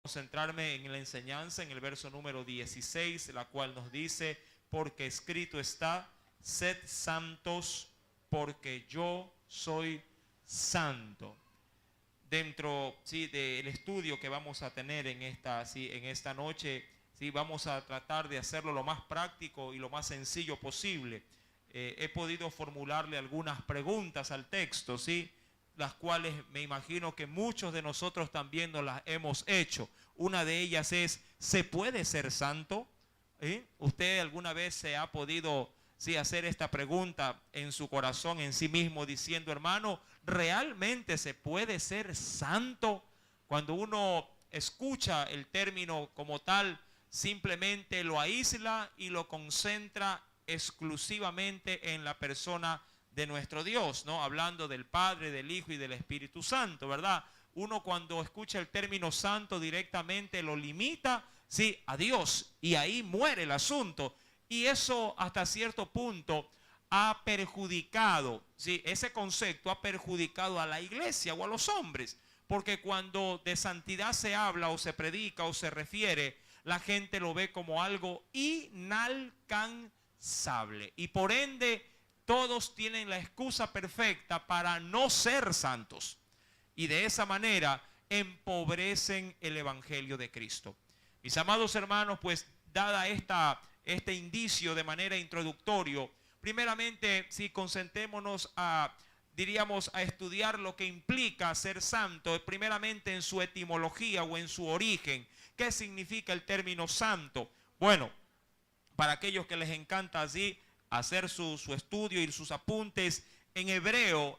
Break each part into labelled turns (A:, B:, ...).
A: Centrarme en la enseñanza, en el verso número 16, la cual nos dice: porque escrito está, sed santos, porque yo soy santo. Dentro, sí, del estudio que vamos a tener en esta noche, sí, vamos a tratar de hacerlo lo más práctico y lo más sencillo posible. He podido formularle algunas preguntas al texto, sí, las cuales me imagino que muchos de nosotros también nos las hemos hecho. Una de ellas es: ¿se puede ser santo? ¿Usted alguna vez se ha podido, sí, hacer esta pregunta en su corazón, en sí mismo, diciendo: hermano, ¿realmente se puede ser santo? Cuando uno escucha el término como tal, simplemente lo aísla y lo concentra exclusivamente en la persona de nuestro Dios, ¿no? Hablando del Padre, del Hijo y del Espíritu Santo, ¿verdad? Uno, cuando escucha el término santo, directamente lo limita, sí, a Dios, y ahí muere el asunto. Y eso, hasta cierto punto, ha perjudicado, sí, ese concepto ha perjudicado a la iglesia o a los hombres, porque cuando de santidad se habla o se predica o se refiere, la gente lo ve como algo inalcanzable, y por ende todos tienen la excusa perfecta para no ser santos, y de esa manera empobrecen el evangelio de Cristo. Mis amados hermanos, pues dada este indicio de manera introductorio, primeramente, si concentrémonos diríamos, a estudiar lo que implica ser santo, primeramente en su etimología o en su origen. ¿Qué significa el término santo? Bueno, para aquellos que les encanta así hacer su estudio y sus apuntes, en hebreo,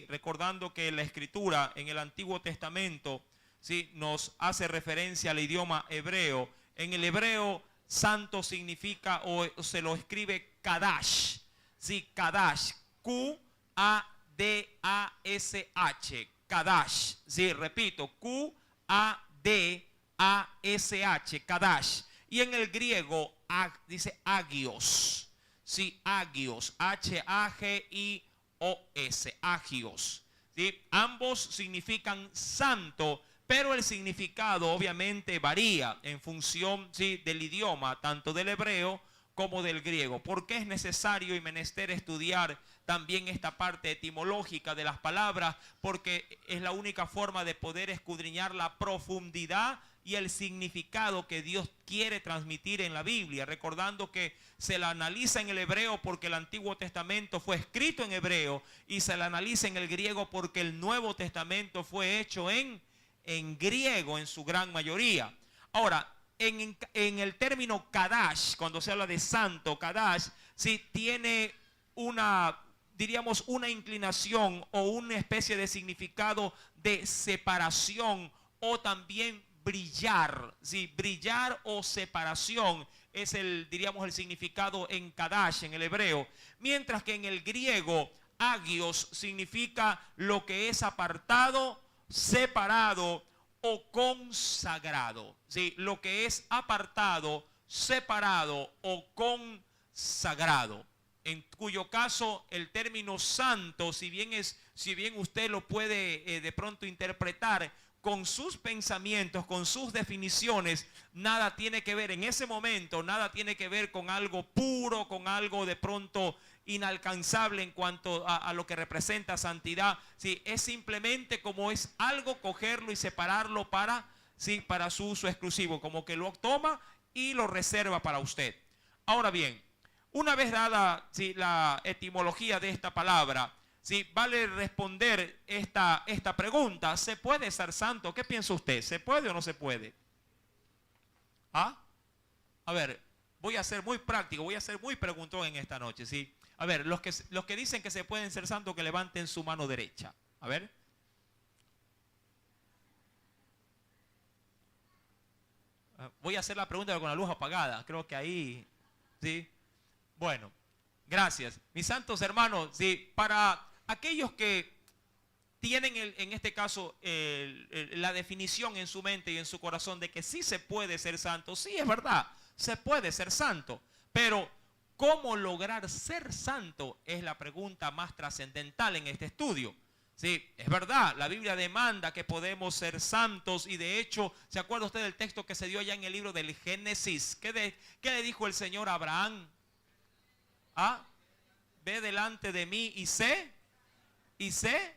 A: recordando que la escritura en el Antiguo Testamento, sí, nos hace referencia al idioma hebreo. En el hebreo, santo significa, o se lo escribe Kadash, sí, Kadash, Q-A-D-A-S-H, Kadash, sí, repito, Q-A-D-A-S-H, Kadash. Y en el griego dice agios, sí, agios, H-A-G-I-O-S, agios, ¿sí? Ambos significan santo, pero el significado obviamente varía en función, sí, del idioma, tanto del hebreo como del griego. ¿Por qué es necesario y menester estudiar también esta parte etimológica de las palabras? Porque es la única forma de poder escudriñar la profundidad y el significado que Dios quiere transmitir en la Biblia, recordando que se la analiza en el hebreo porque el Antiguo Testamento fue escrito en hebreo, y se la analiza en el griego porque el Nuevo Testamento fue hecho en griego en su gran mayoría. Ahora, en el término Kadash, cuando se habla de santo, Kadash, sí, tiene diríamos, una inclinación o una especie de significado de separación, o también brillar, ¿sí? Brillar o separación es diríamos, el significado en Kadash, en el hebreo. Mientras que en el griego, agios significa lo que es apartado, separado o consagrado, ¿sí? Lo que es apartado, separado o consagrado. En cuyo caso el término santo, si bien usted lo puede de pronto interpretar con sus pensamientos, con sus definiciones, nada tiene que ver en ese momento, nada tiene que ver con algo puro, con algo de pronto inalcanzable en cuanto a lo que representa santidad. Sí, es simplemente como es algo, cogerlo y separarlo para su uso exclusivo, como que lo toma y lo reserva para usted. Ahora bien, una vez dada, sí, la etimología de esta palabra, sí, vale responder esta pregunta: ¿se puede ser santo? ¿Qué piensa usted? ¿Se puede o no se puede? ¿Ah? A ver, voy a ser muy práctico, voy a ser muy preguntón en esta noche, ¿sí? A ver, los que dicen que se pueden ser santos, que levanten su mano derecha. A ver. Voy a hacer la pregunta con la luz apagada. Creo que ahí, ¿sí? Bueno, gracias. Mis santos hermanos, ¿sí? Para aquellos que tienen en este caso la definición en su mente y en su corazón de que sí se puede ser santo, sí, es verdad, se puede ser santo, pero ¿cómo lograr ser santo? Es la pregunta más trascendental en este estudio. Sí, es verdad, la Biblia demanda que podemos ser santos y de hecho, ¿se acuerda usted del texto que se dio allá en el libro del Génesis? ¿Qué le dijo el Señor a Abraham? ¿Ah? Ve delante de mí y sé. ¿Y sé?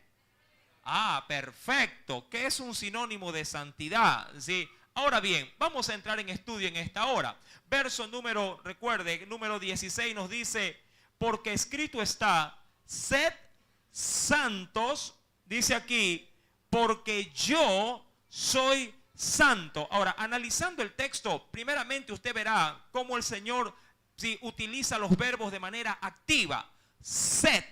A: Ah, perfecto. ¿Qué es un sinónimo de santidad? Sí. Ahora bien, vamos a entrar en estudio en esta hora. Verso número, recuerde, número 16 nos dice, porque escrito está, sed santos, dice aquí, porque yo soy santo. Ahora, analizando el texto, primeramente usted verá cómo el Señor utiliza los verbos de manera activa. Sed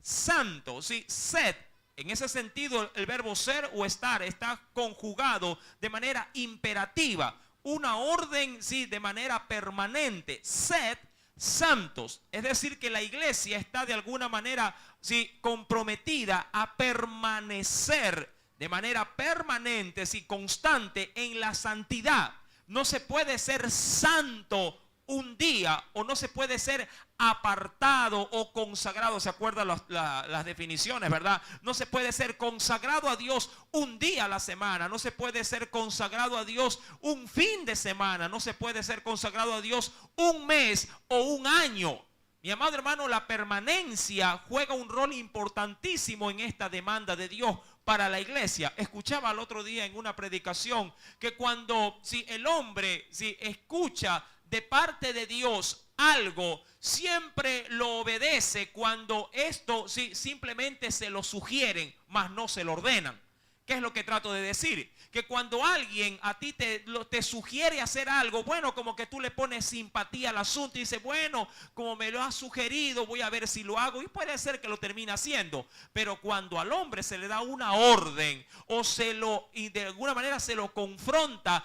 A: santo, sí, sed. En ese sentido, el verbo ser o estar está conjugado de manera imperativa. Una orden, sí, de manera permanente. Sed santos. Es decir, que la iglesia está de alguna manera, sí, comprometida a permanecer de manera permanente, sí, constante en la santidad. No se puede ser santo un día o no se puede ser apartado o consagrado. ¿Se acuerdan las definiciones, verdad? No se puede ser consagrado a Dios un día a la semana. No se puede ser consagrado a Dios un fin de semana. No se puede ser consagrado a Dios un mes o un año. Mi amado hermano, la permanencia juega un rol importantísimo en esta demanda de Dios para la iglesia. Escuchaba el otro día en una predicación que cuando el hombre escucha de parte de Dios algo, siempre lo obedece cuando esto simplemente se lo sugieren, mas no se lo ordenan. ¿Qué es lo que trato de decir? Que cuando alguien a ti te sugiere hacer algo, bueno, como que tú le pones simpatía al asunto y dices, bueno, como me lo has sugerido, voy a ver si lo hago. Y puede ser que lo termine haciendo. Pero cuando al hombre se le da una orden y de alguna manera se lo confronta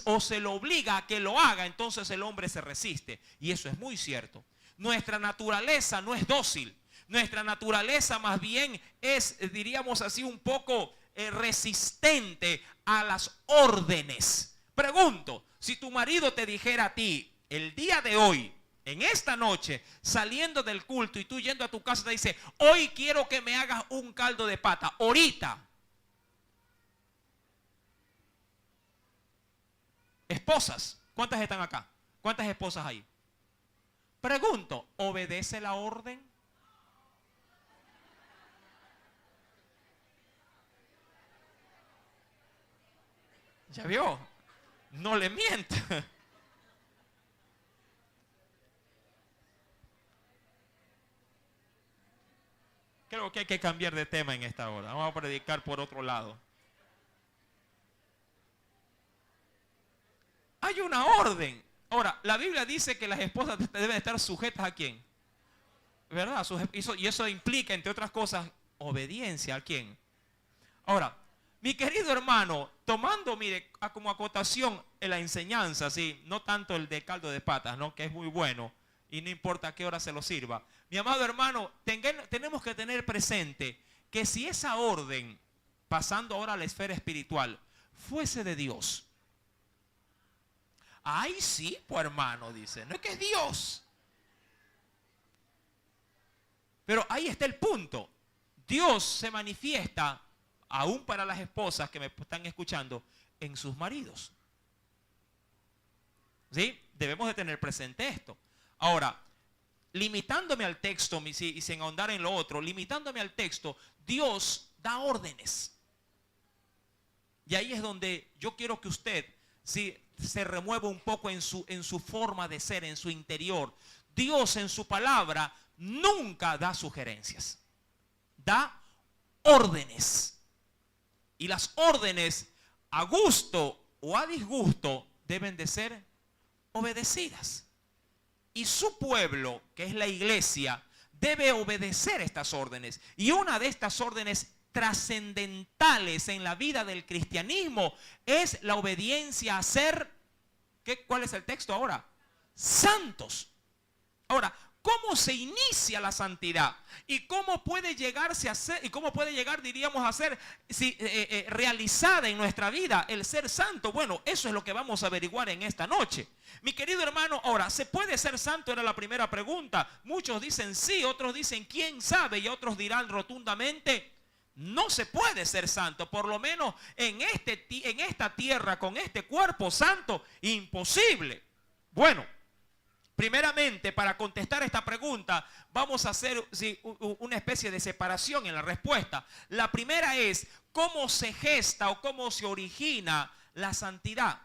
A: o se lo obliga a que lo haga, entonces el hombre se resiste. Y eso es muy cierto. Nuestra naturaleza no es dócil. Nuestra naturaleza más bien es, diríamos así, un poco resistente a las órdenes. Pregunto, si tu marido te dijera a ti, el día de hoy, en esta noche, saliendo del culto y tú yendo a tu casa, te dice, hoy quiero que me hagas un caldo de pata, ahorita. Esposas, ¿cuántas están acá? ¿Cuántas esposas hay? Pregunto, ¿obedece la orden? ¿Ya vio? No le mienta. Creo que hay que cambiar de tema en esta hora. Vamos a predicar por otro lado. Hay una orden. Ahora, la Biblia dice que las esposas deben estar sujetas ¿a quién? ¿Verdad? Y eso implica, entre otras cosas, obediencia ¿a quién? Ahora, mi querido hermano, tomando, mire, como acotación en la enseñanza, sí, no tanto el de caldo de patas, ¿no? Que es muy bueno y no importa a qué hora se lo sirva. Mi amado hermano, tenemos que tener presente que si esa orden, pasando ahora a la esfera espiritual, fuese de Dios. Ay, sí, pues hermano, dice, no es que es Dios. Pero ahí está el punto. Dios se manifiesta aún para las esposas que me están escuchando, en sus maridos. ¿Sí? Debemos de tener presente esto. Ahora, limitándome al texto y sin ahondar en lo otro, limitándome al texto, Dios da órdenes. Y ahí es donde yo quiero que usted se remueva un poco en su forma de ser, en su interior. Dios en su palabra nunca da sugerencias. Da órdenes. Y las órdenes, a gusto o a disgusto, deben de ser obedecidas. Y su pueblo, que es la iglesia, debe obedecer estas órdenes. Y una de estas órdenes trascendentales en la vida del cristianismo es la obediencia a ser, ¿cuál es el texto ahora? Santos. Ahora, cómo se inicia la santidad y cómo puede llegarse a ser, y cómo puede llegar, diríamos, a ser realizada en nuestra vida el ser santo. Bueno, eso es lo que vamos a averiguar en esta noche. Mi querido hermano, ahora, ¿se puede ser santo? Era la primera pregunta. Muchos dicen sí, otros dicen quién sabe, y otros dirán rotundamente no se puede ser santo, por lo menos en esta tierra, con este cuerpo santo, imposible. Bueno, primeramente, para contestar esta pregunta, vamos a hacer una especie de separación en la respuesta. La primera es, ¿cómo se gesta o cómo se origina la santidad?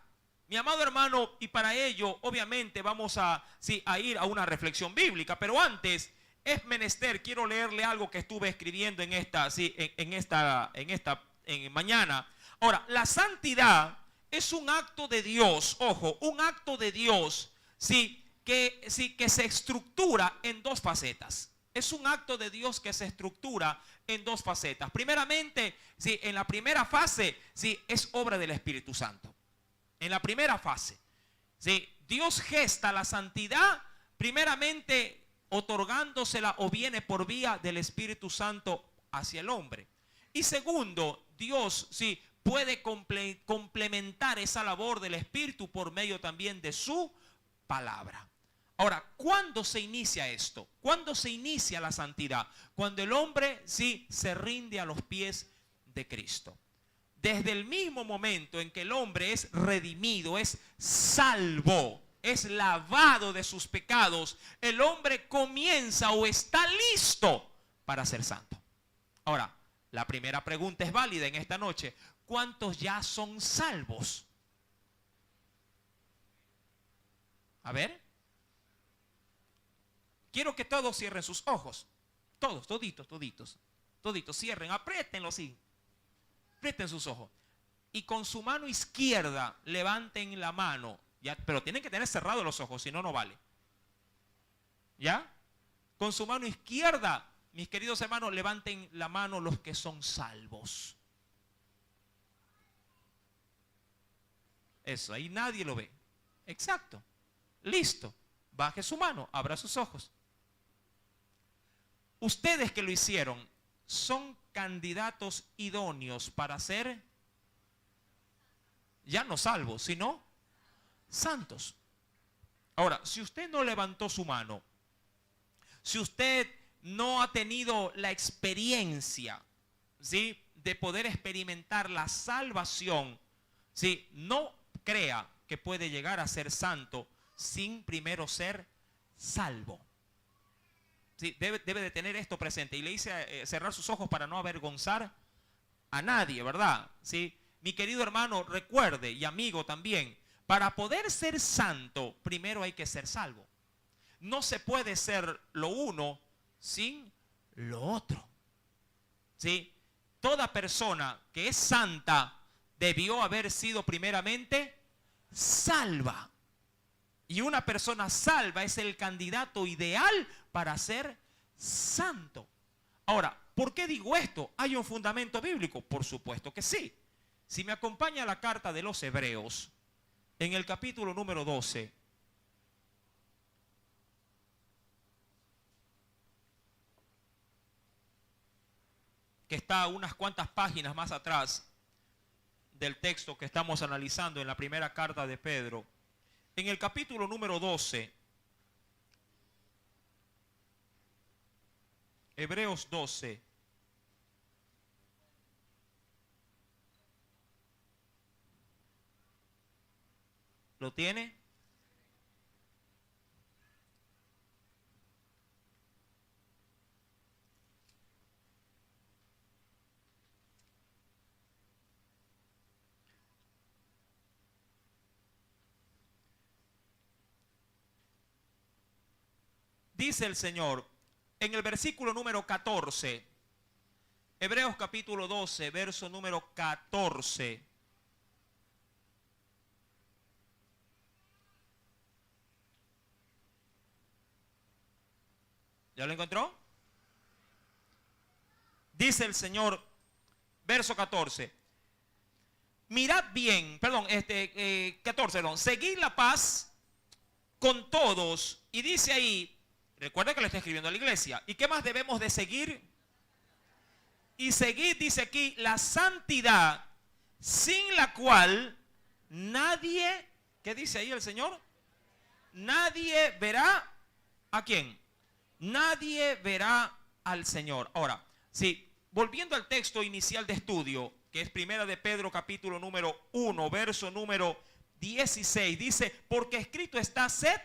A: Mi amado hermano, y para ello, obviamente, vamos a ir a una reflexión bíblica, pero antes es menester, quiero leerle algo que estuve escribiendo en mañana. Ahora, la santidad es un acto de Dios, ojo, un acto de Dios, que se estructura en dos facetas. Es un acto de Dios que se estructura en dos facetas. Primeramente, en la primera fase, es obra del Espíritu Santo. En la primera fase, Dios gesta la santidad, primeramente otorgándosela o viene por vía del Espíritu Santo hacia el hombre. Y segundo, Dios puede complementar esa labor del Espíritu por medio también de su palabra. Ahora, ¿cuándo se inicia esto? ¿Cuándo se inicia la santidad? Cuando el hombre se rinde a los pies de Cristo. Desde el mismo momento en que el hombre es redimido, es salvo, es lavado de sus pecados, el hombre comienza o está listo para ser santo. Ahora, la primera pregunta es válida en esta noche. ¿Cuántos ya son salvos? A ver. Quiero que todos cierren sus ojos. Todos, toditos. Cierren, apriétenlo así. Aprieten sus ojos. Y con su mano izquierda levanten la mano. ¿Ya? Pero tienen que tener cerrados los ojos, si no, no vale. ¿Ya? Con su mano izquierda, mis queridos hermanos, levanten la mano los que son salvos. Eso, ahí nadie lo ve. Exacto. Listo. Baje su mano, abra sus ojos. Ustedes que lo hicieron, son candidatos idóneos para ser ya no salvos, sino santos. Ahora, si usted no levantó su mano, si usted no ha tenido la experiencia, de poder experimentar la salvación, no crea que puede llegar a ser santo sin primero ser salvo. Debe de tener esto presente. Y le hice cerrar sus ojos para no avergonzar a nadie, ¿verdad? Mi querido hermano, recuerde, y amigo también, para poder ser santo, primero hay que ser salvo. No se puede ser lo uno sin lo otro. Toda persona que es santa debió haber sido primeramente salva. Y una persona salva es el candidato ideal para ser santo. Ahora, ¿por qué digo esto? ¿Hay un fundamento bíblico? Por supuesto que sí. Si me acompaña la carta de los Hebreos, en el capítulo número 12, que está unas cuantas páginas más atrás del texto que estamos analizando en la primera carta de Pedro, en el capítulo número 12, Hebreos 12, ¿lo tiene? Dice el Señor en el versículo número 14, Hebreos capítulo 12, verso número 14. ¿Ya lo encontró? Dice el Señor, verso 14. Mirad bien, 14, seguid la paz con todos. Y dice ahí, Recuerda que le está escribiendo a la iglesia. ¿Y qué más debemos de seguir? Y seguir, dice aquí, la santidad, sin la cual nadie, ¿qué dice ahí el Señor? Nadie verá ¿a quién? Nadie verá al Señor. Ahora, sí, volviendo al texto inicial de estudio, que es Primera de Pedro capítulo número 1, verso número 16, dice, porque escrito está, sed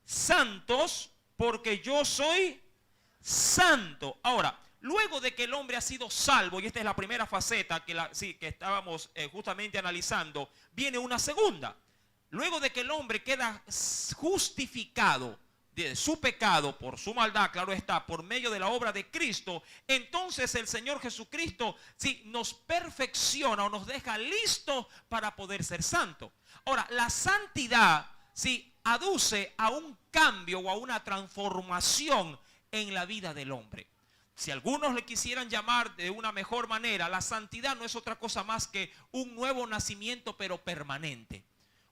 A: santos, porque yo soy santo. Ahora, luego de que el hombre ha sido salvo, y esta es la primera faceta que estábamos justamente analizando, viene una segunda. Luego de que el hombre queda justificado de su pecado, por su maldad, claro está, por medio de la obra de Cristo, entonces el Señor Jesucristo sí nos perfecciona o nos deja listos para poder ser santos. Ahora, la santidad sí aduce a un cambio o a una transformación en la vida del hombre. Si algunos le quisieran llamar de una mejor manera, la santidad no es otra cosa más que un nuevo nacimiento, pero permanente.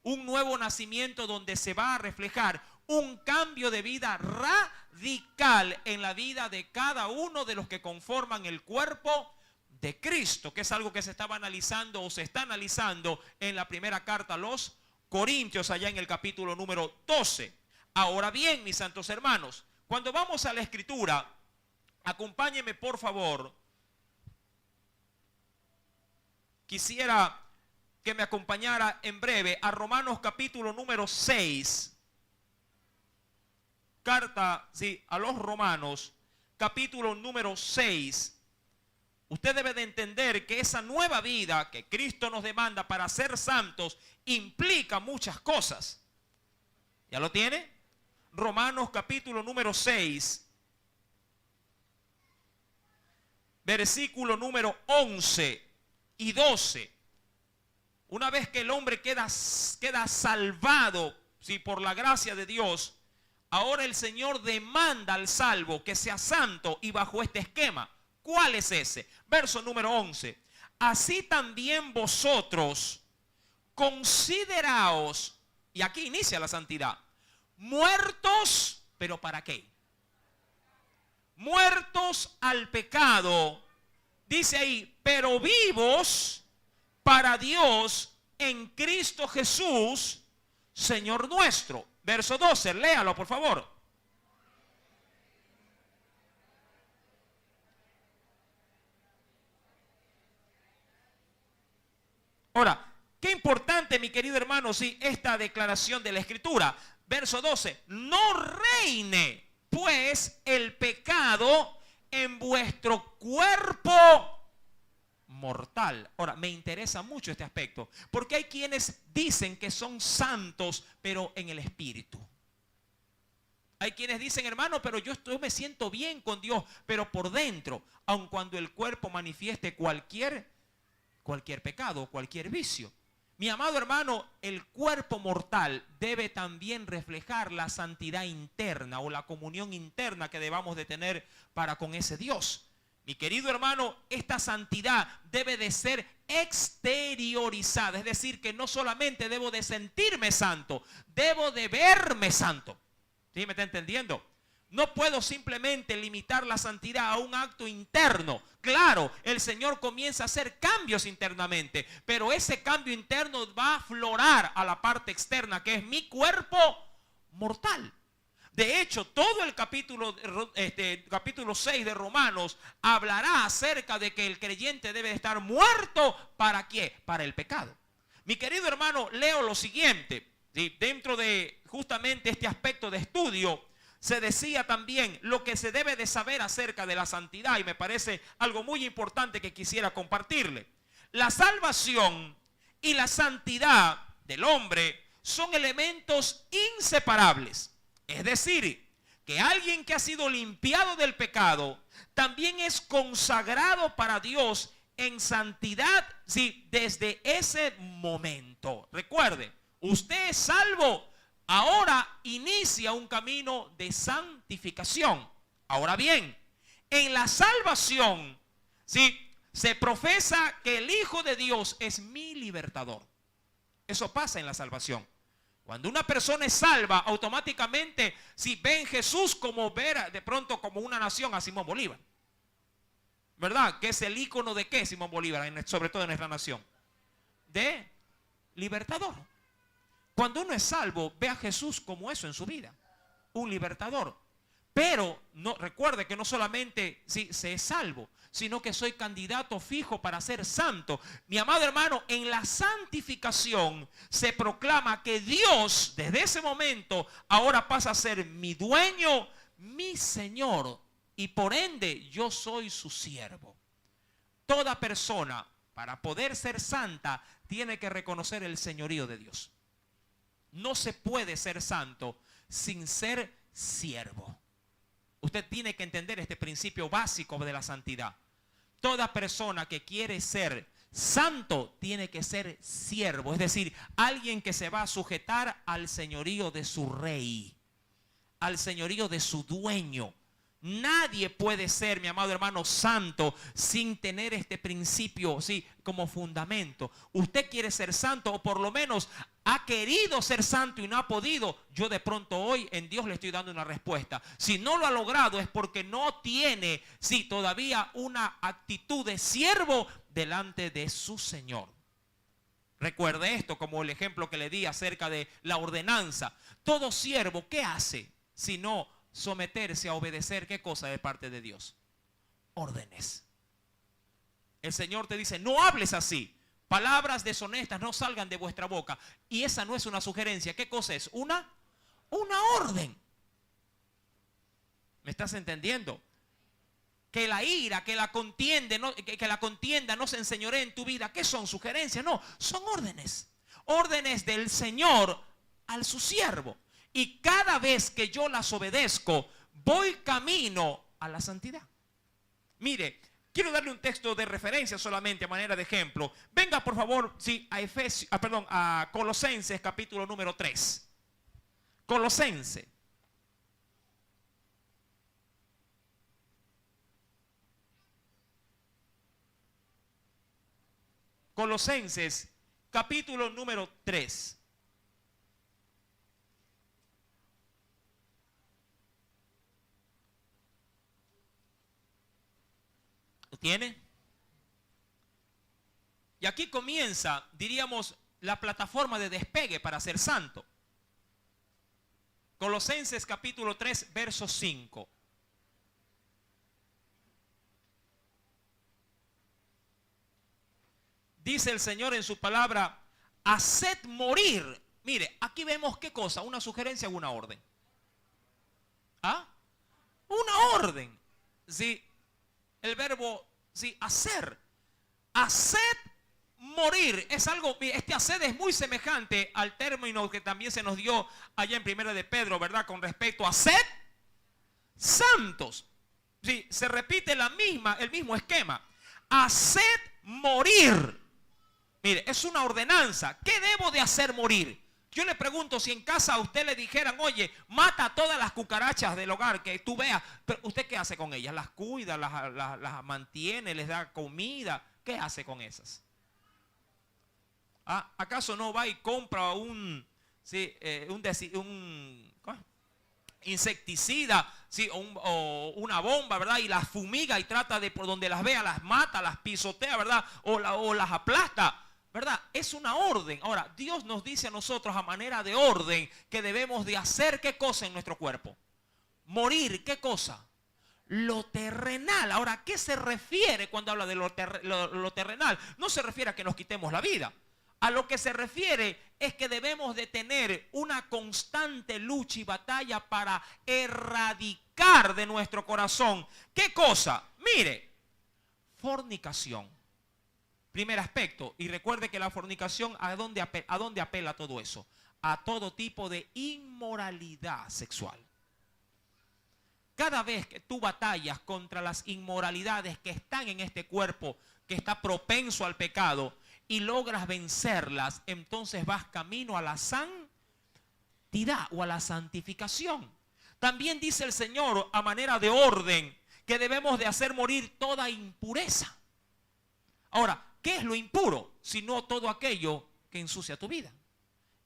A: Un nuevo nacimiento donde se va a reflejar un cambio de vida radical en la vida de cada uno de los que conforman el cuerpo de Cristo, que es algo que se estaba analizando o se está analizando en la primera carta a los Corintios, allá en el capítulo número 12. Ahora bien, mis santos hermanos, cuando vamos a la Escritura, acompáñenme por favor. Quisiera que me acompañara en breve a Romanos capítulo número 6. Carta, sí, a los Romanos, capítulo número 6. Usted debe de entender que esa nueva vida que Cristo nos demanda para ser santos implica muchas cosas. ¿Ya lo tiene? Romanos capítulo número 6, versículo número 11 y 12. Una vez que el hombre queda salvado, sí, por la gracia de Dios, ahora el Señor demanda al salvo que sea santo y bajo este esquema. ¿Cuál es ese? Verso número 11. Así también vosotros consideraos, y aquí inicia la santidad, muertos, ¿pero para qué? Muertos al pecado, dice ahí, pero vivos para Dios en Cristo Jesús, Señor nuestro. Verso 12, léalo por favor. Ahora, qué importante, mi querido hermano, sí, esta declaración de la Escritura. Verso 12, no reine pues el pecado en vuestro cuerpo mortal. Ahora, me interesa mucho este aspecto, porque hay quienes dicen que son santos, pero en el espíritu. Hay quienes dicen, hermano, pero yo me siento bien con Dios, pero por dentro, aun cuando el cuerpo manifieste cualquier pecado, cualquier vicio. Mi amado hermano, el cuerpo mortal debe también reflejar la santidad interna o la comunión interna que debamos de tener para con ese Dios. Mi querido hermano, esta santidad debe de ser exteriorizada, es decir, que no solamente debo de sentirme santo, debo de verme santo. ¿Sí me está entendiendo? No puedo simplemente limitar la santidad a un acto interno. Claro, el Señor comienza a hacer cambios internamente, pero ese cambio interno va a aflorar a la parte externa, que es mi cuerpo mortal. De hecho, todo el capítulo 6 de Romanos hablará acerca de que el creyente debe estar muerto. ¿Para qué? Para el pecado. Mi querido hermano, leo lo siguiente. ¿Sí? Dentro de justamente este aspecto de estudio, se decía también lo que se debe de saber acerca de la santidad, y me parece algo muy importante que quisiera compartirle. La salvación y la santidad del hombre son elementos inseparables. Es decir, que alguien que ha sido limpiado del pecado también es consagrado para Dios en santidad, sí, desde ese momento. Recuerde, usted es salvo, ahora inicia un camino de santificación. Ahora bien, en la salvación, sí, se profesa que el Hijo de Dios es mi libertador. Eso pasa en la salvación. Cuando una persona es salva, automáticamente si ven Jesús como ver de pronto como una nación a Simón Bolívar. ¿Verdad? Que es el ícono de qué Simón Bolívar, sobre todo en nuestra nación. De libertador. Cuando uno es salvo, ve a Jesús como eso en su vida. Un libertador. Pero no, recuerde que no solamente se es salvo, sino que soy candidato fijo para ser santo. Mi amado hermano, en la santificación se proclama que Dios desde ese momento ahora pasa a ser mi dueño, mi Señor, y por ende yo soy su siervo. Toda persona para poder ser santa tiene que reconocer el señorío de Dios. No se puede ser santo sin ser siervo. Usted tiene que entender este principio básico de la santidad. Toda persona que quiere ser santo tiene que ser siervo, es decir, alguien que se va a sujetar al señorío de su rey, al señorío de su dueño. Nadie puede ser, mi amado hermano, santo sin tener este principio, ¿sí?, como fundamento. Usted quiere ser santo, o por lo menos ha querido ser santo y no ha podido. Yo de pronto hoy en Dios le estoy dando una respuesta. Si no lo ha logrado es porque no tiene, sí, todavía una actitud de siervo delante de su Señor. Recuerde esto como el ejemplo que le di acerca de la ordenanza. Todo siervo, ¿qué hace? Si no someterse a obedecer, ¿qué cosa de parte de Dios? Órdenes. El Señor te dice, no hables así. Palabras deshonestas no salgan de vuestra boca. Y esa no es una sugerencia. ¿Qué cosa es? Una orden. ¿Me estás entendiendo? Que la ira, que la contienda no se enseñoree en tu vida. ¿Qué son? Sugerencias. No, son órdenes. Órdenes del Señor al su siervo. Y cada vez que yo las obedezco, voy camino a la santidad. Mire, quiero darle un texto de referencia solamente a manera de ejemplo. Venga, por favor, sí, a Colosenses, capítulo número 3. Colosenses. Colosenses, capítulo número 3. ¿Tiene? Y aquí comienza, diríamos, la plataforma de despegue para ser santo. Colosenses capítulo 3, verso 5. Dice el Señor en su palabra, haced morir. Mire, aquí vemos qué cosa, una sugerencia o una orden. ¿Ah? Una orden. Sí, el verbo, sí, hacer. Haced morir. Es algo, este haced es muy semejante al término que también se nos dio allá en Primera de Pedro, ¿verdad? Con respecto a sed santos. Sí, se repite el mismo esquema. Haced morir. Mire, es una ordenanza. ¿Qué debo de hacer morir? Yo le pregunto, si en casa a usted le dijeran, oye, mata a todas las cucarachas del hogar que tú veas, pero ¿usted qué hace con ellas? ¿Las cuida, las mantiene, les da comida? ¿Qué hace con esas? ¿Ah? ¿Acaso no va y compra un insecticida, sí, o una bomba, ¿verdad? Y las fumiga y trata de, por donde las vea, las mata, las pisotea, ¿verdad? O las aplasta, ¿verdad? Es una orden. Ahora, Dios nos dice a nosotros a manera de orden que debemos de hacer ¿qué cosa en nuestro cuerpo? Morir, ¿qué cosa? Lo terrenal. Ahora, ¿qué se refiere cuando habla de lo terrenal? No se refiere a que nos quitemos la vida. A lo que se refiere es que debemos de tener una constante lucha y batalla para erradicar de nuestro corazón. ¿Qué cosa? Mire, fornicación. Primer aspecto, y recuerde que la fornicación, ¿a dónde apela todo eso? A todo tipo de inmoralidad sexual. Cada vez que tú batallas contra las inmoralidades que están en este cuerpo, que está propenso al pecado, y logras vencerlas, entonces vas camino a la santidad o a la santificación. También dice el Señor a manera de orden que debemos de hacer morir toda impureza. Ahora, ¿qué es lo impuro? Sino todo aquello que ensucia tu vida.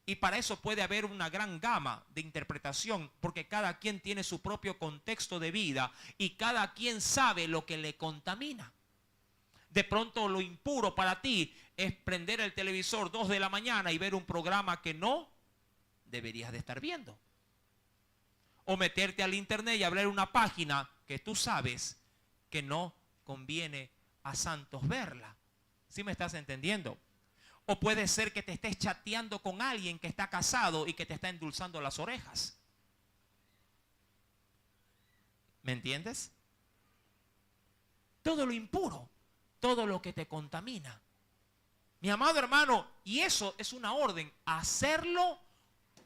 A: Y para eso puede haber una gran gama de interpretación, porque cada quien tiene su propio contexto de vida y cada quien sabe lo que le contamina. De pronto lo impuro para ti es prender el televisor 2 de la mañana y ver un programa que no deberías de estar viendo. O meterte al internet y abrir una página que tú sabes que no conviene a santos verla. ¿Sí me estás entendiendo? O puede ser que te estés chateando con alguien que está casado y que te está endulzando las orejas. ¿Me entiendes? Todo lo impuro, todo lo que te contamina. Mi amado hermano, y eso es una orden, hacerlo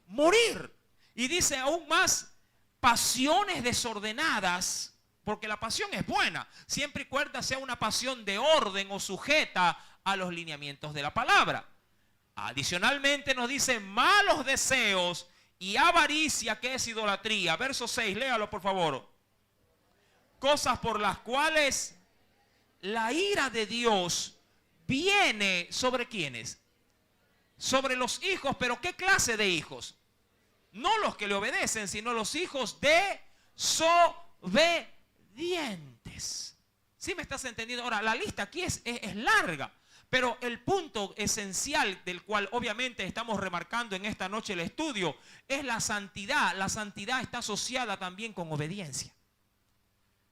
A: morir. Y dice aún más, pasiones desordenadas, porque la pasión es buena, siempre y cuando sea una pasión de orden o sujeta a los lineamientos de la palabra. Adicionalmente nos dice malos deseos y avaricia, que es idolatría. Verso 6, léalo por favor. Cosas por las cuales la ira de Dios viene sobre ¿quiénes? Sobre los hijos, pero ¿qué clase de hijos? No los que le obedecen, sino los hijos desobedientes. ¿Sí me estás entendiendo? Ahora, la lista aquí es larga, pero el punto esencial del cual obviamente estamos remarcando en esta noche el estudio es la santidad. La santidad está asociada también con obediencia.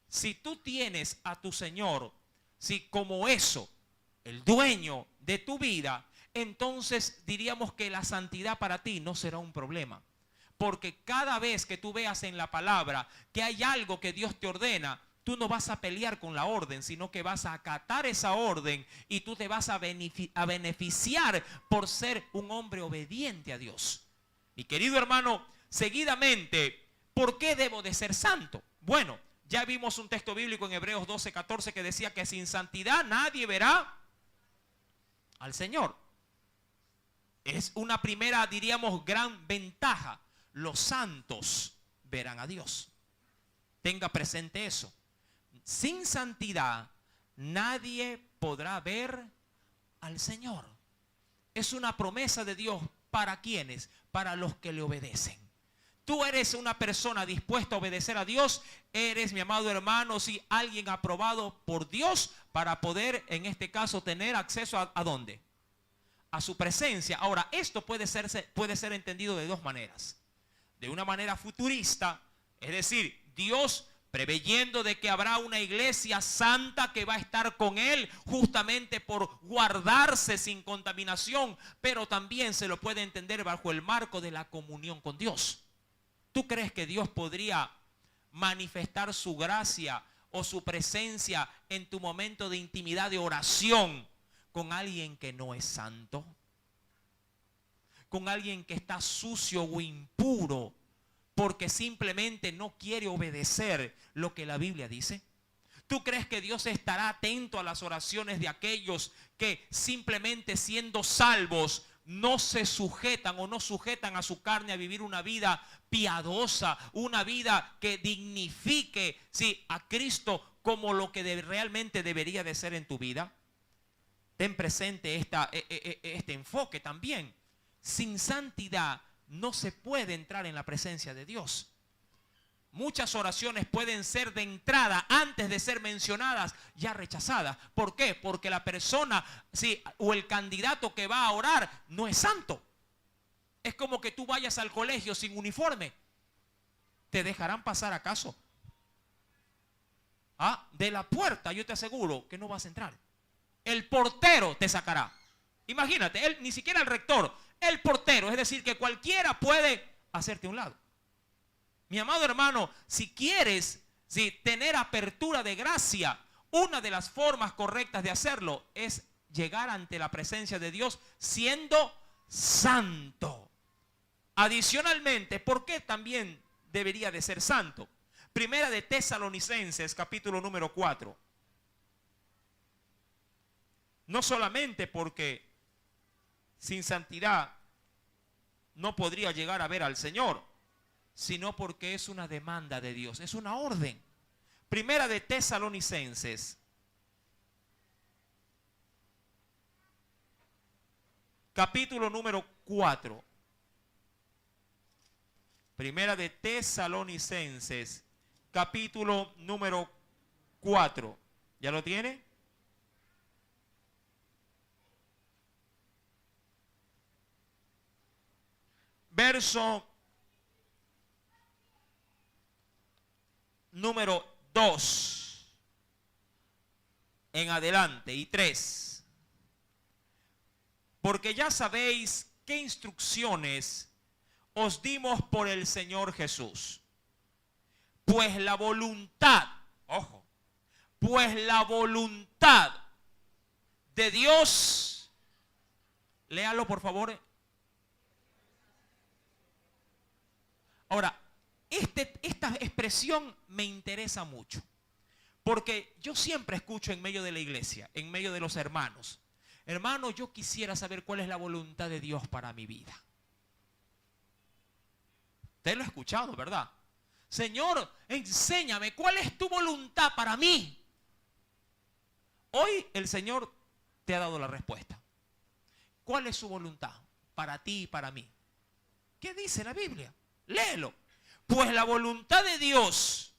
A: Si tú tienes a tu Señor, si como eso, el dueño de tu vida, entonces diríamos que la santidad para ti no será un problema. Porque cada vez que tú veas en la palabra que hay algo que Dios te ordena, tú no vas a pelear con la orden, sino que vas a acatar esa orden y tú te vas a beneficiar por ser un hombre obediente a Dios. Mi querido hermano, seguidamente, ¿por qué debo de ser santo? Bueno, ya vimos un texto bíblico en Hebreos 12:14 que decía que sin santidad nadie verá al Señor. Es una primera, diríamos, gran ventaja. Los santos verán a Dios. Tenga presente eso. Sin santidad nadie podrá ver al Señor. Es una promesa de Dios. ¿Para quiénes? Para los que le obedecen. Tú eres una persona dispuesta a obedecer a Dios. Eres, mi amado hermano, si alguien aprobado por Dios para poder, en este caso, tener acceso ¿a dónde? A su presencia. Ahora, esto puede ser entendido de dos maneras. De una manera futurista, es decir, Dios preveyendo de que habrá una iglesia santa que va a estar con Él justamente por guardarse sin contaminación, pero también se lo puede entender bajo el marco de la comunión con Dios. ¿Tú crees que Dios podría manifestar su gracia o su presencia en tu momento de intimidad de oración con alguien que no es santo? Con alguien que está sucio o impuro porque simplemente no quiere obedecer lo que la Biblia dice. ¿Tú crees que Dios estará atento a las oraciones de aquellos que simplemente siendo salvos no se sujetan o no sujetan a su carne a vivir una vida piadosa, una vida que dignifique, sí, a Cristo como lo que realmente debería de ser en tu vida? Ten presente este enfoque también. Sin santidad no se puede entrar en la presencia de Dios. Muchas oraciones pueden ser de entrada, antes de ser mencionadas, ya rechazadas. ¿Por qué? Porque la persona, sí, o el candidato que va a orar no es santo. Es como que tú vayas al colegio sin uniforme. ¿Te dejarán pasar acaso? De la puerta yo te aseguro que no vas a entrar. El portero te sacará. Imagínate, ni siquiera el rector, el portero, es decir, que cualquiera puede hacerte a un lado. Mi amado hermano, si quieres tener apertura de gracia, una de las formas correctas de hacerlo es llegar ante la presencia de Dios siendo santo. Adicionalmente, ¿por qué también debería de ser santo? Primera de Tesalonicenses, capítulo número 4. No solamente porque sin santidad no podría llegar a ver al Señor, sino porque es una demanda de Dios, es una orden. Primera de Tesalonicenses, capítulo número 4. Primera de Tesalonicenses, capítulo número 4. ¿Ya lo tiene? Verso número 2 en adelante y 3. Porque ya sabéis qué instrucciones os dimos por el Señor Jesús. Pues la voluntad, ojo, pues la voluntad de Dios, léalo por favor. Ahora, esta expresión me interesa mucho, porque yo siempre escucho en medio de la iglesia, en medio de los hermanos, hermano, yo quisiera saber cuál es la voluntad de Dios para mi vida. Usted lo ha escuchado, ¿verdad? Señor, enséñame cuál es tu voluntad para mí. Hoy el Señor te ha dado la respuesta. ¿Cuál es su voluntad para ti y para mí? ¿Qué dice la Biblia? Léelo. Pues la voluntad de Dios,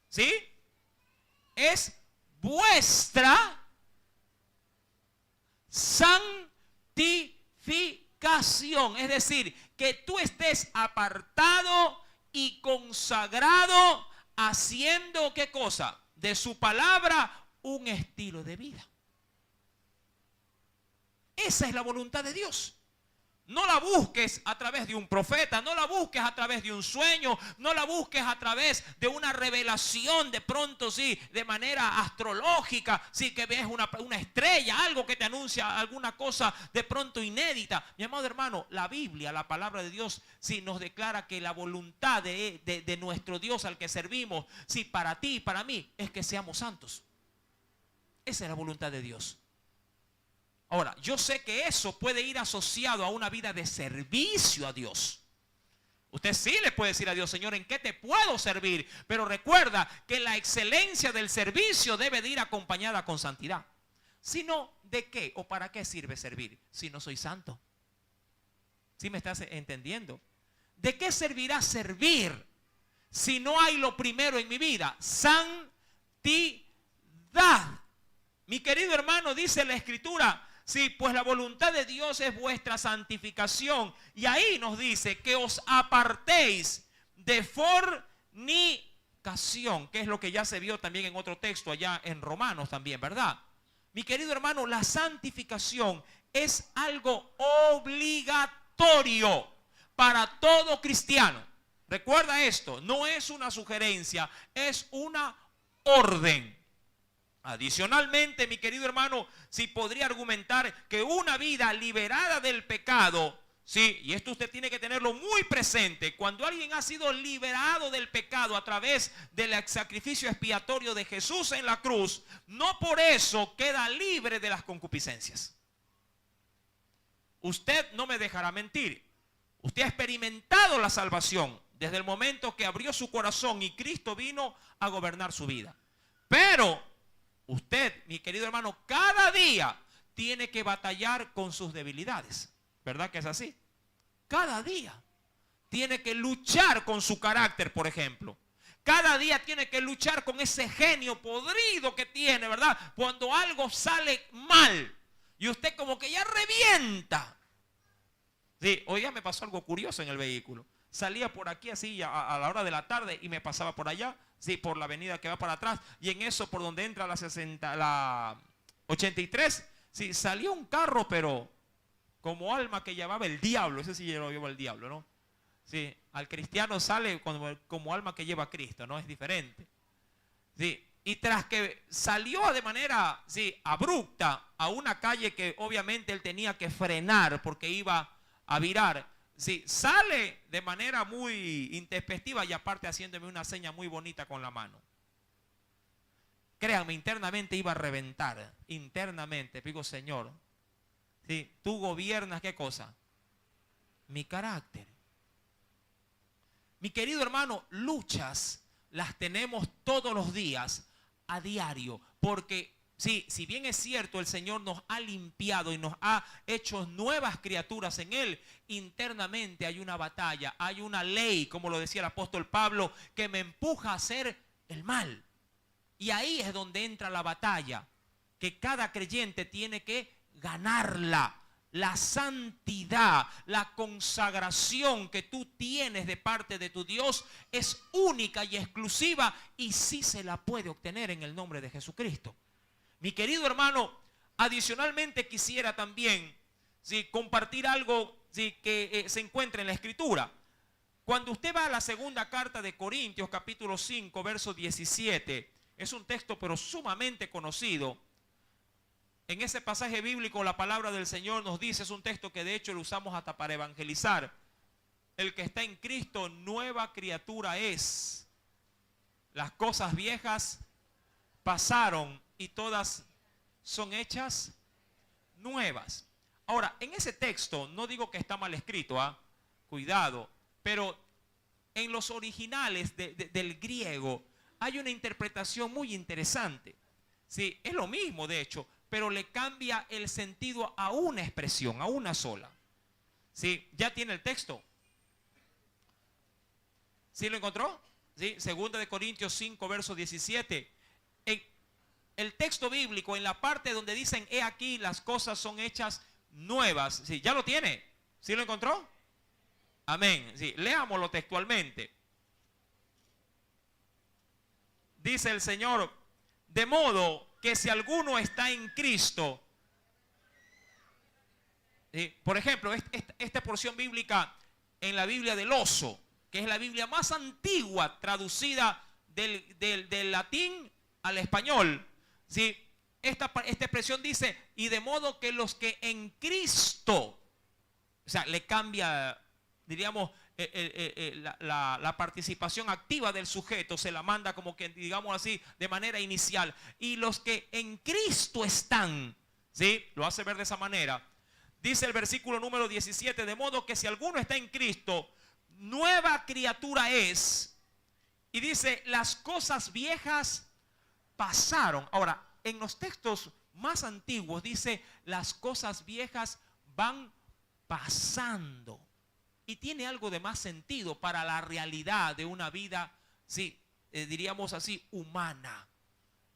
A: ¿sí?, es vuestra santificación. Es decir, que tú estés apartado y consagrado, haciendo ¿qué cosa? De su palabra un estilo de vida. Esa es la voluntad de Dios. No la busques a través de un profeta, no la busques a través de un sueño, no la busques a través de una revelación de pronto, sí, de manera astrológica, sí, que ves una estrella, algo que te anuncia alguna cosa de pronto inédita. Mi amado hermano, la Biblia, la palabra de Dios, sí nos declara que la voluntad de nuestro Dios al que servimos, sí, para ti y para mí, es que seamos santos. Esa es la voluntad de Dios. Ahora, yo sé que eso puede ir asociado a una vida de servicio a Dios. Usted sí le puede decir a Dios, Señor, ¿en qué te puedo servir? Pero recuerda que la excelencia del servicio debe de ir acompañada con santidad. Si no, ¿de qué o para qué sirve servir si no soy santo? ¿Sí me estás entendiendo? ¿De qué servirá servir si no hay lo primero en mi vida? Santidad. Mi querido hermano, dice la Escritura, sí, pues la voluntad de Dios es vuestra santificación. Y ahí nos dice que os apartéis de fornicación, que es lo que ya se vio también en otro texto allá en Romanos también, ¿verdad? Mi querido hermano, la santificación es algo obligatorio para todo cristiano. Recuerda esto, no es una sugerencia, es una orden. Adicionalmente, mi querido hermano, sí podría argumentar que una vida liberada del pecado, sí, y esto usted tiene que tenerlo muy presente, cuando alguien ha sido liberado del pecado a través del sacrificio expiatorio de Jesús en la cruz, no por eso queda libre de las concupiscencias. Usted no me dejará mentir. Usted ha experimentado la salvación desde el momento que abrió su corazón y Cristo vino a gobernar su vida. Pero usted, mi querido hermano, cada día tiene que batallar con sus debilidades. ¿Verdad que es así? Cada día tiene que luchar con su carácter, por ejemplo. Cada día tiene que luchar con ese genio podrido que tiene, ¿verdad? Cuando algo sale mal y usted como que ya revienta. Sí, hoy día me pasó algo curioso en el vehículo. Salía por aquí así a la hora de la tarde y me pasaba por allá. Sí, por la avenida que va para atrás. Y en eso, por donde entra la 83, sí, salió un carro, pero como alma que llevaba el diablo. Ese sí lo lleva el diablo, ¿no? Sí, al cristiano sale como alma que lleva a Cristo, ¿no? Es diferente. Sí, y tras que salió de manera, sí, abrupta a una calle que obviamente él tenía que frenar porque iba a virar. Sí, sale de manera muy intempestiva y aparte haciéndome una seña muy bonita con la mano. Créanme, internamente iba a reventar. Internamente, digo, Señor, ¿sí? Tú gobiernas, ¿qué cosa? Mi carácter. Mi querido hermano, luchas las tenemos todos los días, a diario, porque Sí, si bien es cierto, el Señor nos ha limpiado y nos ha hecho nuevas criaturas en Él, internamente hay una batalla, hay una ley, como lo decía el apóstol Pablo, que me empuja a hacer el mal. Y ahí es donde entra la batalla, que cada creyente tiene que ganarla. La santidad, la consagración que tú tienes de parte de tu Dios es única y exclusiva, y sí se la puede obtener en el nombre de Jesucristo. Mi querido hermano, adicionalmente quisiera también compartir algo que se encuentra en la Escritura. Cuando usted va a la segunda carta de Corintios, capítulo 5, verso 17, es un texto pero sumamente conocido. En ese pasaje bíblico la palabra del Señor nos dice, es un texto que de hecho lo usamos hasta para evangelizar: el que está en Cristo, nueva criatura es. Las cosas viejas pasaron y todas son hechas nuevas. Ahora, en ese texto, no digo que está mal escrito, cuidado, pero en los originales del griego hay una interpretación muy interesante. Sí, es lo mismo de hecho, pero le cambia el sentido a una expresión, a una sola. Sí, ya tiene el texto. ¿Sí lo encontró? Sí, 2 de Corintios 5, verso 17. El texto bíblico, en la parte donde dicen, he aquí las cosas son hechas nuevas. Sí, ¿ya lo tiene? ¿Sí lo encontró? Amén. Sí, leámoslo textualmente. Dice el Señor, de modo que si alguno está en Cristo. ¿Sí? Por ejemplo, esta porción bíblica en la Biblia del Oso, que es la Biblia más antigua traducida del latín al español. ¿Sí? Esta expresión dice, y de modo que los que en Cristo, o sea, le cambia, diríamos, la participación activa del sujeto, se la manda como que, digamos así, de manera inicial. Y los que en Cristo están, ¿sí? Lo hace ver de esa manera. Dice el versículo número 17, de modo que si alguno está en Cristo, nueva criatura es. Y dice, las cosas viejas pasaron. Ahora, en los textos más antiguos dice, las cosas viejas van pasando. Y tiene algo de más sentido para la realidad de una vida, sí, diríamos así, humana.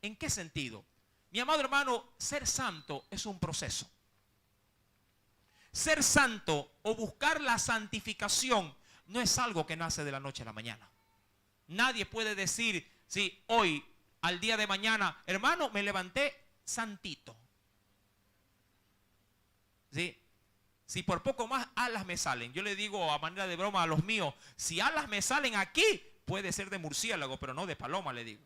A: ¿En qué sentido? Mi amado hermano, ser santo es un proceso. Ser santo o buscar la santificación no es algo que nace de la noche a la mañana. Nadie puede decir, sí, hoy, al día de mañana, hermano, me levanté santito. ¿Sí? Si por poco más alas me salen, yo le digo a manera de broma a los míos, si alas me salen aquí, puede ser de murciélago, pero no de paloma, le digo.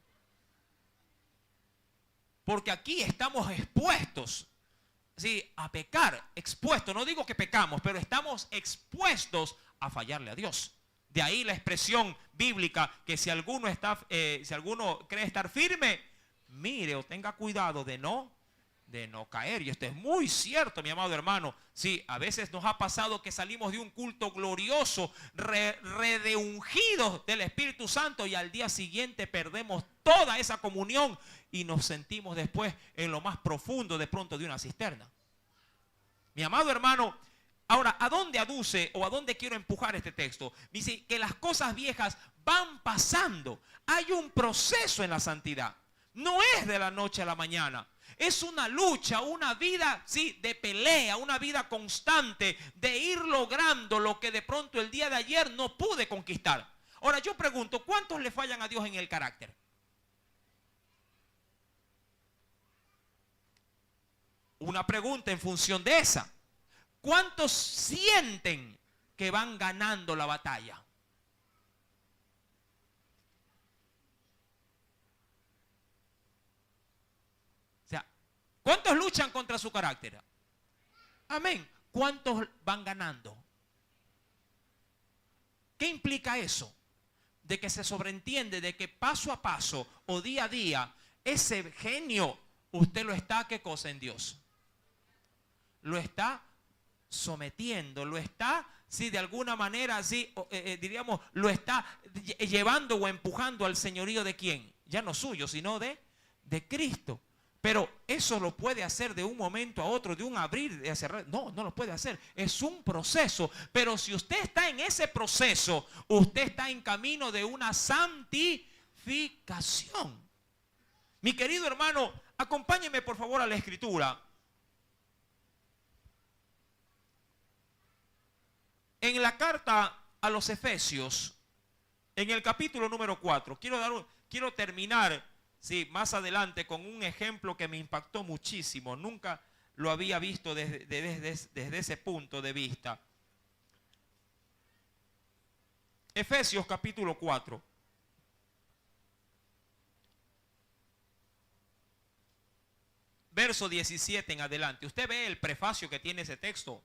A: Porque aquí estamos expuestos, ¿sí?, a pecar, expuestos. No digo que pecamos, pero estamos expuestos a fallarle a Dios. De ahí la expresión bíblica que si alguno cree estar firme, mire o tenga cuidado de no caer. Y esto es muy cierto, mi amado hermano. Sí, a veces nos ha pasado que salimos de un culto glorioso, redeungidos del Espíritu Santo, y al día siguiente perdemos toda esa comunión y nos sentimos después en lo más profundo de pronto de una cisterna. Mi amado hermano, ahora, ¿a dónde aduce o a dónde quiero empujar este texto? Dice que las cosas viejas van pasando. Hay un proceso en la santidad. No es de la noche a la mañana. Es una lucha, una vida, sí, de pelea, una vida constante de ir logrando lo que de pronto el día de ayer no pude conquistar. Ahora yo pregunto, ¿cuántos le fallan a Dios en el carácter? Una pregunta en función de esa. ¿Cuántos sienten que van ganando la batalla? O sea, ¿cuántos luchan contra su carácter? Amén. ¿Cuántos van ganando? ¿Qué implica eso? De que se sobreentiende de que paso a paso o día a día, ese genio, usted lo está, ¿qué cosa en Dios? Lo está sometiendo, lo está, sí, de alguna manera, sí, diríamos, lo está llevando o empujando al señorío de quién, ya no suyo, sino de Cristo. Pero eso lo puede hacer de un momento a otro, de un abrir, de cerrar. No, no lo puede hacer. Es un proceso. Pero si usted está en ese proceso, usted está en camino de una santificación. Mi querido hermano, acompáñeme por favor a la Escritura. En la carta a los Efesios, en el capítulo número 4, quiero terminar, sí, más adelante con un ejemplo que me impactó muchísimo. Nunca lo había visto desde ese punto de vista. Efesios capítulo 4. Verso 17 en adelante. Usted ve el prefacio que tiene ese texto.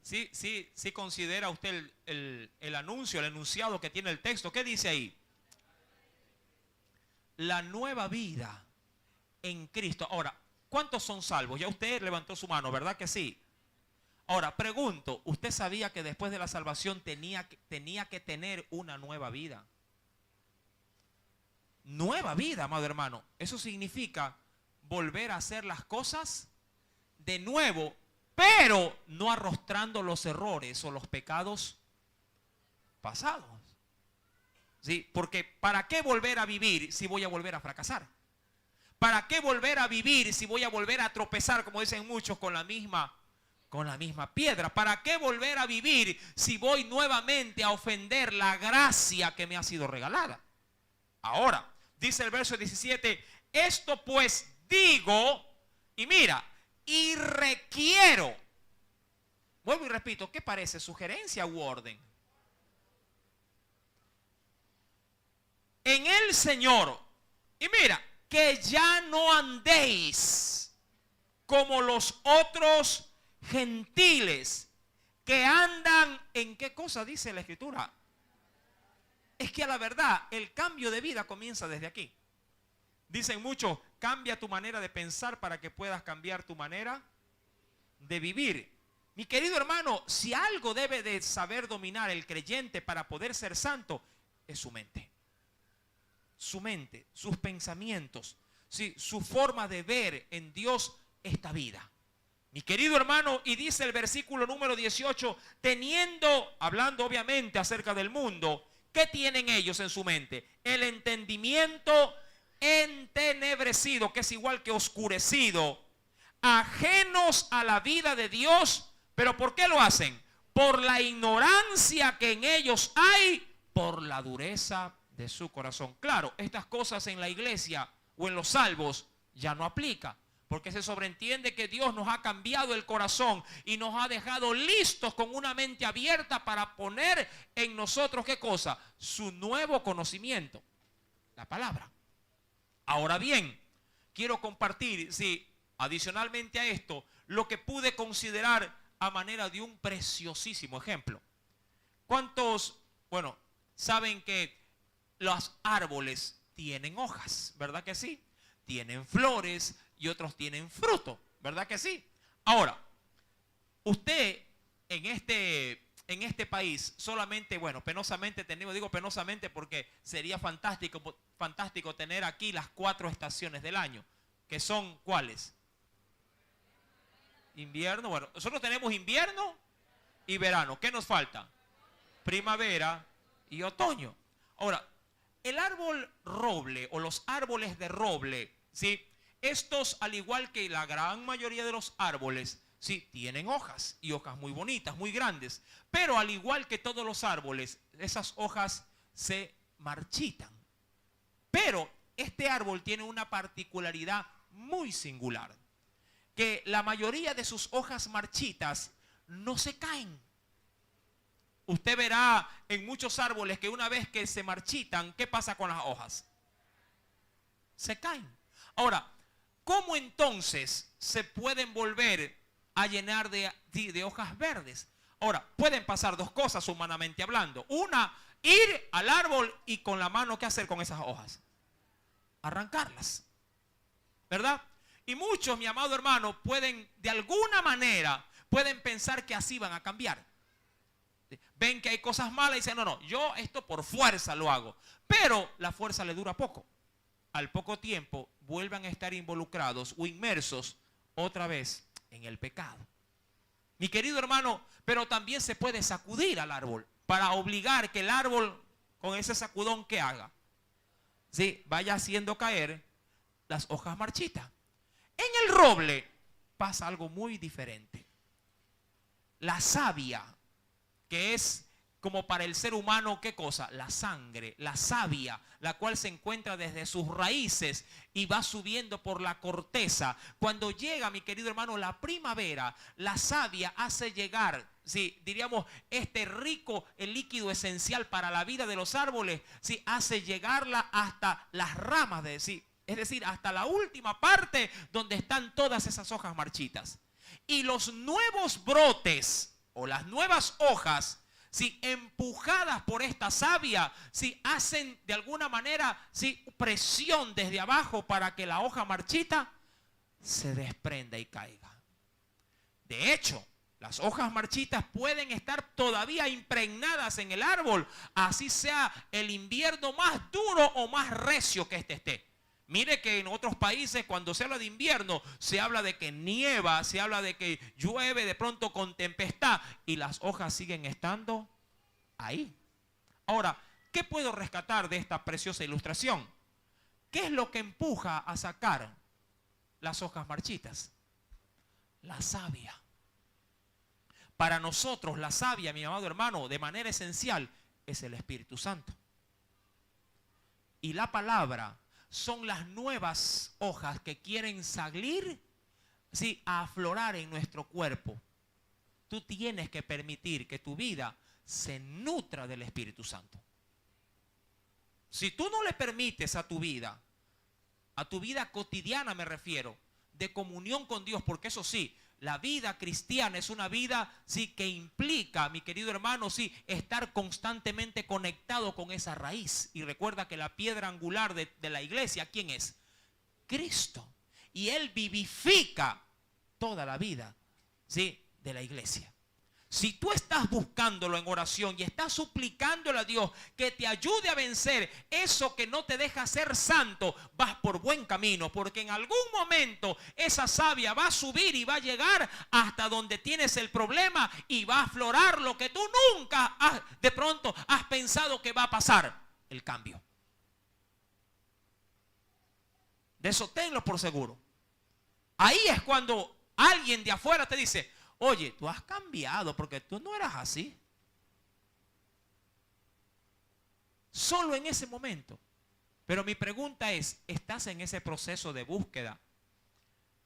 A: Sí considera usted el anuncio, el enunciado que tiene el texto. ¿Qué dice ahí? La nueva vida en Cristo. Ahora, ¿cuántos son salvos? Ya usted levantó su mano, ¿verdad que sí? Ahora, pregunto, ¿usted sabía que después de la salvación tenía que tener una nueva vida? Nueva vida, amado hermano. Eso significa volver a hacer las cosas de nuevo, pero no arrostrando los errores o los pecados pasados. ¿Sí? Porque ¿para qué volver a vivir si voy a volver a fracasar? ¿Para qué volver a vivir si voy a volver a tropezar, como dicen muchos, con la misma piedra? ¿Para qué volver a vivir si voy nuevamente a ofender la gracia que me ha sido regalada? Ahora, dice el verso 17, esto pues digo, y mira, y requiero. Vuelvo y repito, ¿qué parece? ¿Sugerencia u orden? En el Señor. Y mira, que ya no andéis como los otros gentiles que andan en qué cosa dice la Escritura. Es que a la verdad el cambio de vida comienza desde aquí. Dicen muchos, cambia tu manera de pensar para que puedas cambiar tu manera de vivir. Mi querido hermano, si algo debe de saber dominar el creyente para poder ser santo, es su mente. Su mente, sus pensamientos, ¿sí? Su forma de ver en Dios esta vida. Mi querido hermano, y dice el versículo número 18, hablando obviamente acerca del mundo, ¿qué tienen ellos en su mente? El entendimiento entenebrecido, que es igual que oscurecido, ajenos a la vida de Dios. ¿Pero por qué lo hacen? Por la ignorancia que en ellos hay, por la dureza de su corazón. Claro, estas cosas en la iglesia o en los salvos ya no aplica, porque se sobreentiende que Dios nos ha cambiado el corazón y nos ha dejado listos con una mente abierta para poner en nosotros, ¿qué cosa? Su nuevo conocimiento, la palabra. Ahora bien, quiero compartir, sí, adicionalmente a esto, lo que pude considerar a manera de un preciosísimo ejemplo. ¿Cuántos, saben que los árboles tienen hojas, ¿verdad que sí? Tienen flores y otros tienen fruto, ¿verdad que sí? Ahora, usted en este país solamente, penosamente tenemos, digo penosamente porque sería fantástico tener aquí las 4 estaciones del año, que son ¿cuáles? Invierno, nosotros tenemos invierno y verano. ¿Qué nos falta? Primavera y otoño. Ahora, el árbol roble o los árboles de roble, ¿sí? Estos, al igual que la gran mayoría de los árboles, sí, tienen hojas y hojas muy bonitas, muy grandes. Pero al igual que todos los árboles, esas hojas se marchitan. Pero este árbol tiene una particularidad muy singular, que la mayoría de sus hojas marchitas no se caen. Usted verá en muchos árboles que una vez que se marchitan, ¿qué pasa con las hojas? Se caen. Ahora, ¿cómo entonces se pueden volver a llenar de hojas verdes? Ahora, pueden pasar 2 cosas humanamente hablando. Una, ir al árbol y con la mano, ¿qué hacer con esas hojas? Arrancarlas, ¿verdad? Y muchos, mi amado hermano, de alguna manera, pueden pensar que así van a cambiar. Ven que hay cosas malas y dicen, no, yo esto por fuerza lo hago. Pero la fuerza le dura poco. al poco tiempo vuelvan a estar involucrados o inmersos otra vez en el pecado. Mi querido hermano, pero también se puede sacudir al árbol para obligar que el árbol con ese sacudón que haga, ¿sí?, vaya haciendo caer las hojas marchitas. En el roble pasa algo muy diferente. La savia, que es como para el ser humano, ¿qué cosa? La sangre, la savia, la cual se encuentra desde sus raíces y va subiendo por la corteza. Cuando llega, mi querido hermano, la primavera, la savia hace llegar, sí, diríamos, este rico, el líquido esencial para la vida de los árboles, sí, hace llegarla hasta las ramas de sí, es decir, hasta la última parte donde están todas esas hojas marchitas. Y los nuevos brotes o las nuevas hojas, si empujadas por esta savia, si hacen de alguna manera, si presión desde abajo para que la hoja marchita se desprenda y caiga. De hecho, las hojas marchitas pueden estar todavía impregnadas en el árbol, así sea el invierno más duro o más recio que este esté. Mire que en otros países cuando se habla de invierno, se habla de que nieva, se habla de que llueve de pronto con tempestad y las hojas siguen estando ahí. Ahora, ¿qué puedo rescatar de esta preciosa ilustración? ¿Qué es lo que empuja a sacar las hojas marchitas? La savia. Para nosotros la savia, mi amado hermano, de manera esencial, es el Espíritu Santo. Y la palabra son las nuevas hojas que quieren salir, sí, a aflorar en nuestro cuerpo. Tú tienes que permitir que tu vida se nutra del Espíritu Santo. Si tú no le permites a tu vida cotidiana me refiero, de comunión con Dios, porque eso sí, la vida cristiana es una vida, sí, que implica, mi querido hermano, sí, estar constantemente conectado con esa raíz. Y recuerda que la piedra angular de la iglesia, ¿quién es? Cristo. Y Él vivifica toda la vida, sí, de la iglesia. Si tú estás buscándolo en oración y estás suplicándole a Dios que te ayude a vencer eso que no te deja ser santo, vas por buen camino, porque en algún momento esa savia va a subir y va a llegar hasta donde tienes el problema y va a aflorar lo que tú nunca de pronto has pensado que va a pasar, el cambio. De eso tenlo por seguro. Ahí es cuando alguien de afuera te dice: oye, tú has cambiado porque tú no eras así. Solo en ese momento. Pero mi pregunta es, ¿estás en ese proceso de búsqueda?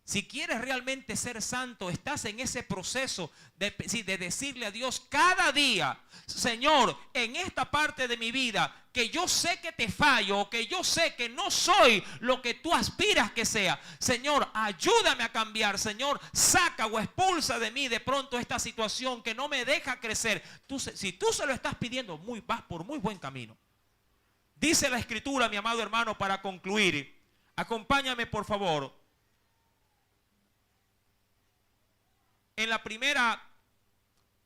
A: Si quieres realmente ser santo, estás en ese proceso de decirle a Dios cada día: Señor, en esta parte de mi vida que yo sé que te fallo, o que yo sé que no soy lo que tú aspiras que sea, Señor, ayúdame a cambiar. Señor, saca o expulsa de mí de pronto esta situación que no me deja crecer. Si tú se lo estás pidiendo, vas por muy buen camino. Dice la Escritura, mi amado hermano, para concluir, acompáñame por favor en la primera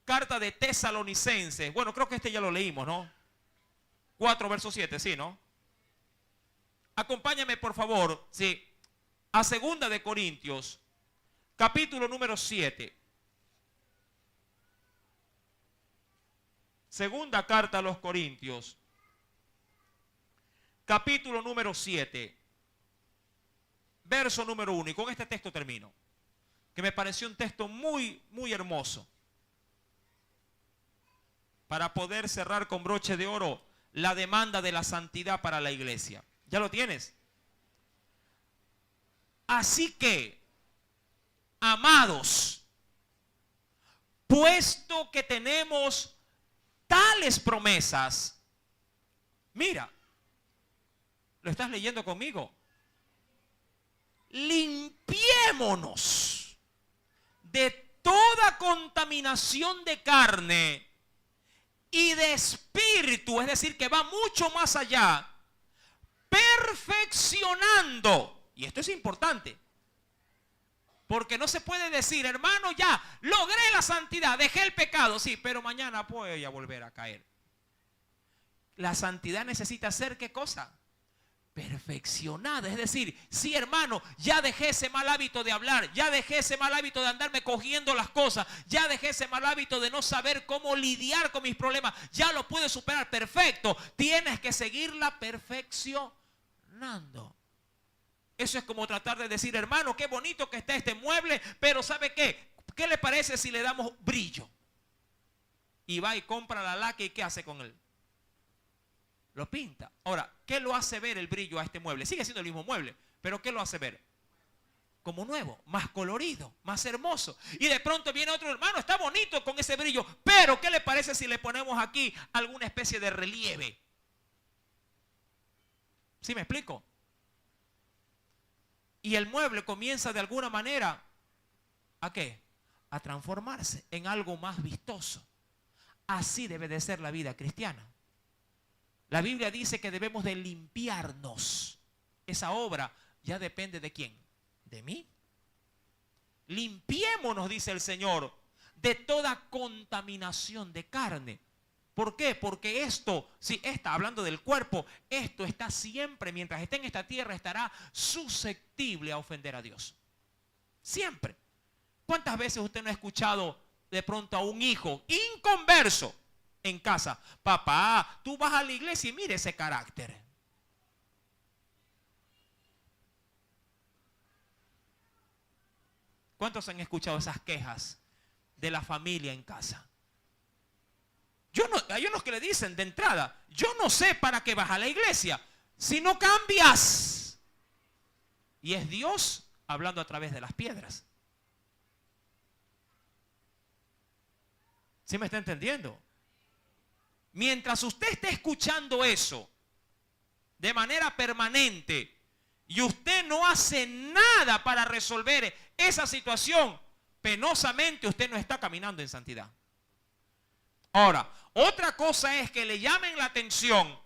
A: carta de Tesalonicenses. Bueno, creo que este ya lo leímos, ¿no? 4 verso 7, sí, ¿no? Acompáñame por favor, sí, a 2 de Corintios, capítulo número 7. Segunda carta a los Corintios, capítulo número 7, verso número 1. Y con este texto termino, que me pareció un texto muy, muy hermoso, para poder cerrar con broche de oro la demanda de la santidad para la iglesia. ¿Ya lo tienes? Así que, amados, puesto que tenemos tales promesas, mira, ¿lo estás leyendo conmigo? Limpiémonos de toda contaminación de carne y de espíritu, es decir, que va mucho más allá, perfeccionando, y esto es importante, porque no se puede decir: hermano, ya logré la santidad, dejé el pecado, sí, pero mañana voy a volver a caer. La santidad necesita ser, ¿qué cosa? perfeccionada. Es decir, sí, hermano, ya dejé ese mal hábito de hablar, ya dejé ese mal hábito de andarme cogiendo las cosas, ya dejé ese mal hábito de no saber cómo lidiar con mis problemas, ya lo pude superar. Perfecto, tienes que seguirla perfeccionando. Eso es como tratar de decir, hermano, qué bonito que está este mueble, pero ¿sabe qué? ¿Qué le parece si le damos brillo? Y va y compra la laca, y ¿qué hace con él? Lo pinta. Ahora, ¿qué lo hace ver el brillo a este mueble? Sigue siendo el mismo mueble, pero ¿qué lo hace ver? Como nuevo, más colorido, más hermoso. Y de pronto viene otro hermano, está bonito con ese brillo, pero ¿qué le parece si le ponemos aquí alguna especie de relieve? ¿Sí me explico? Y el mueble comienza de alguna manera, ¿a qué? A transformarse en algo más vistoso. Así debe de ser la vida cristiana. La Biblia dice que debemos de limpiarnos. Esa obra ya depende de ¿quién? De mí. Limpiémonos, dice el Señor, de toda contaminación de carne. ¿Por qué? Porque esto, si está hablando del cuerpo, esto está siempre, mientras esté en esta tierra, estará susceptible a ofender a Dios. Siempre. ¿Cuántas veces usted no ha escuchado de pronto a un hijo inconverso en casa? Papá, tú vas a la iglesia y mire ese carácter. ¿Cuántos han escuchado esas quejas de la familia en casa? Hay unos que le dicen de entrada, yo no sé para qué vas a la iglesia si no cambias. Y es Dios hablando a través de las piedras. ¿Sí me está entendiendo? Mientras usted esté escuchando eso de manera permanente y usted no hace nada para resolver esa situación, penosamente usted no está caminando en santidad. Ahora, otra cosa es que le llamen la atención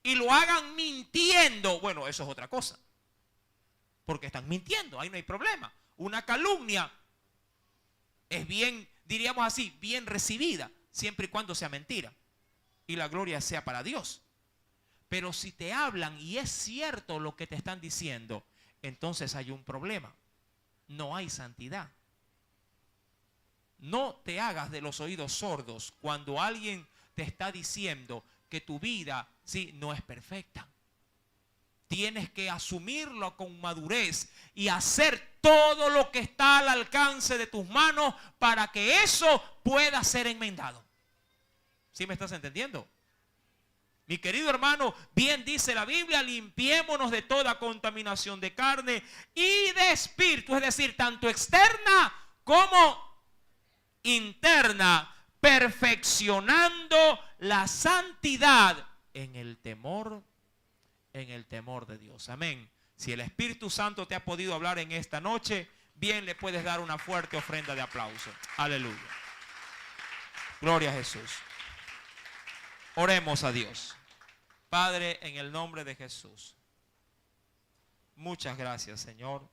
A: y lo hagan mintiendo. Bueno, eso es otra cosa. Porque están mintiendo, ahí no hay problema. Una calumnia es bien, diríamos así, bien recibida, siempre y cuando sea mentira y la gloria sea para Dios. Pero si te hablan y es cierto lo que te están diciendo, entonces hay un problema. No hay santidad. No te hagas de los oídos sordos cuando alguien te está diciendo que tu vida, sí, no es perfecta. Tienes que asumirlo con madurez y hacer todo lo que está al alcance de tus manos para que eso pueda ser enmendado. ¿Sí me estás entendiendo? Mi querido hermano, bien dice la Biblia, limpiémonos de toda contaminación de carne y de espíritu, es decir, tanto externa como interna, perfeccionando la santidad en el temor de Dios. Amén. Si el Espíritu Santo te ha podido hablar en esta noche, bien le puedes dar una fuerte ofrenda de aplauso. Aleluya. Gloria a Jesús. Oremos a Dios. Padre, en el nombre de Jesús, muchas gracias, Señor,